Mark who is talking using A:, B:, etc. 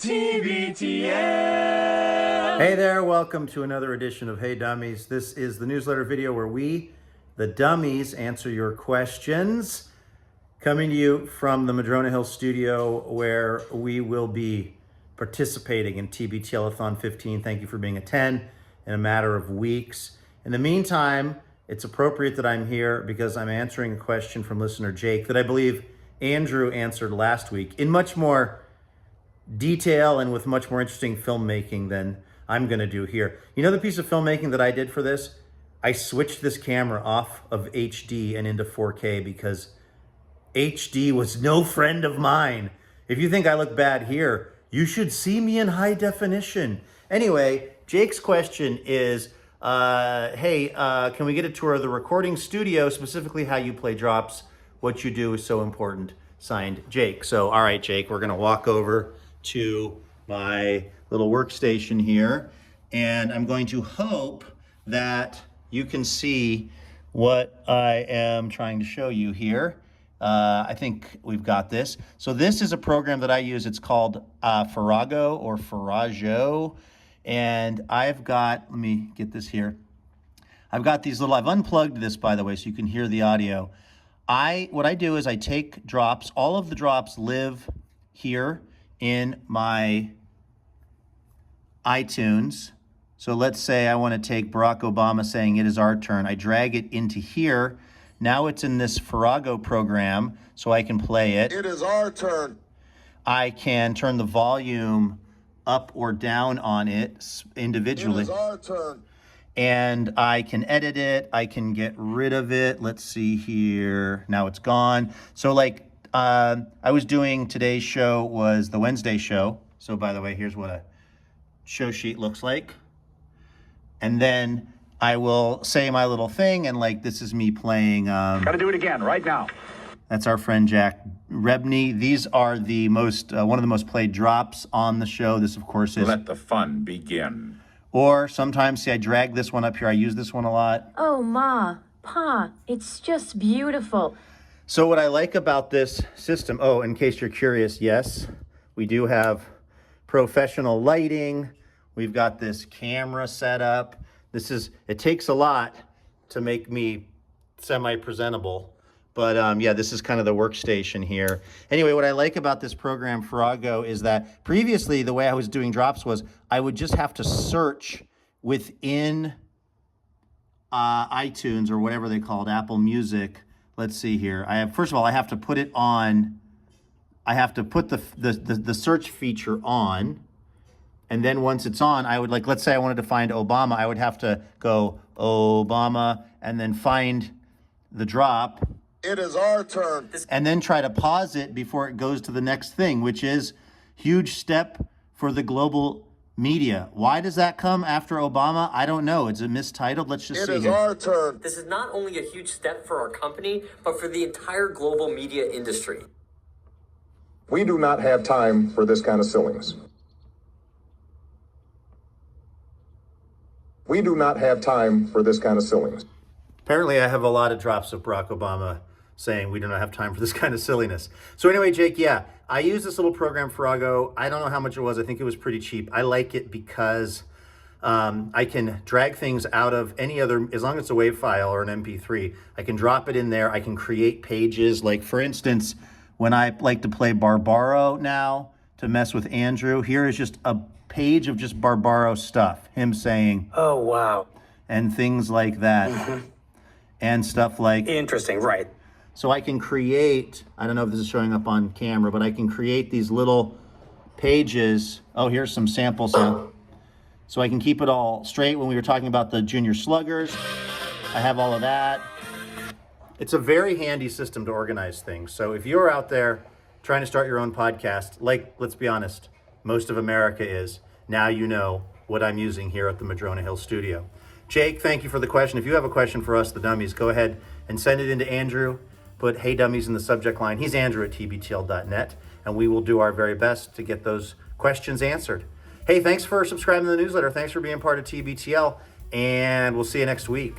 A: TBTL.
B: Hey there, welcome to another edition of Hey Dummies. This is the newsletter video where we, the Dummies, answer your questions. Coming to you from the Madrona Hill studio where we will be participating in TBTL-a-thon 15. Thank you for being a 10 in a matter of weeks. In the meantime, it's appropriate that I'm here because I'm answering a question from listener Jake that I believe Andrew answered last week in much more detail and with much more interesting filmmaking than I'm gonna do here. You know the piece of filmmaking that I did for this? I switched this camera off of HD and into 4K because HD was no friend of mine. If you think I look bad here, you should see me in high definition. Anyway, Jake's question is, hey, can we get a tour of the recording studio, specifically how you play drops? What you do is so important. Signed, Jake. So, all right, Jake, we're gonna walk over to my little workstation here, and I'm going to hope that you can see what I am trying to show you here. I think we've got this. So this is a program that I use. It's called Farrago or Farrago. And I've got, let me get this here. I've got these little, I've unplugged this, by the way, so you can hear the audio. What I do is I take drops. All of the drops live here in my iTunes. So let's say I want to take Barack Obama saying it is our turn. I drag it into here. Now it's in this Farrago program, so I can play it.
C: It is our turn.
B: I can turn the volume up or down on it individually.
C: It is our turn.
B: And I can edit it. I can get rid of it. Let's see here. Now it's gone. So like I was doing, today's show was the Wednesday show. So by the way, here's what a show sheet looks like. And then I will say my little thing, and like this is me playing.
A: Gotta do it again right now.
B: That's our friend Jack Rebney. These are the most one of the most played drops on the show. This, of course, is.
A: Let the fun begin.
B: Or sometimes, see, I drag this one up here. I use this one a lot.
D: Oh, Ma, Pa, it's just beautiful.
B: So what I like about this system, oh, in case you're curious, yes, we do have professional lighting. We've got this camera set up. It takes a lot to make me semi-presentable. But yeah, this is kind of the workstation here. Anyway, what I like about this program, Farrago, is that previously the way I was doing drops was I would just have to search within iTunes or whatever they called, Apple Music. Let's see here. First of all, I have to put it on. I have to put the search feature on. And then once it's on, I would let's say I wanted to find Obama, I would have to go Obama and then find the drop.
C: It is our turn.
B: And then try to pause it before it goes to the next thing, which is huge step for the global media. Why does that come after Obama? I don't know. Is it mistitled? Let's just see
C: It is
B: here.
C: our turn.
E: This is not only a huge step for our company, but for the entire global media industry.
C: We do not have time for this kind of silliness. We do not have time for this kind of silliness.
B: Apparently, I have a lot of drops of Barack Obama saying we do not have time for this kind of silliness. So anyway, Jake, yeah, I use this little program, Farrago. I don't know how much it was. I think it was pretty cheap. I like it because I can drag things out of any other, as long as it's a WAV file or an MP3, I can drop it in there. I can create pages. Like, for instance, when I like to play Barbaro now to mess with Andrew, here is just a page of just Barbaro stuff. Him saying,
E: Oh, wow.
B: and things like that.
E: Mm-hmm.
B: And stuff like,
E: Interesting, right.
B: so I can create, I don't know if this is showing up on camera, but I can create these little pages. Oh, here's some sample sound. So I can keep it all straight. When we were talking about the junior sluggers, I have all of that. It's a very handy system to organize things. So if you're out there trying to start your own podcast, like, let's be honest, most of America is, now you know what I'm using here at the Madrona Hill studio. Jake, thank you for the question. If you have a question for us, the Dummies, go ahead and send it into Andrew. Put Hey Dummies in the subject line. He's Andrew at tbtl.net, and we will do our very best to get those questions answered. Hey, thanks for subscribing to the newsletter. Thanks for being part of TBTL, and we'll see you next week.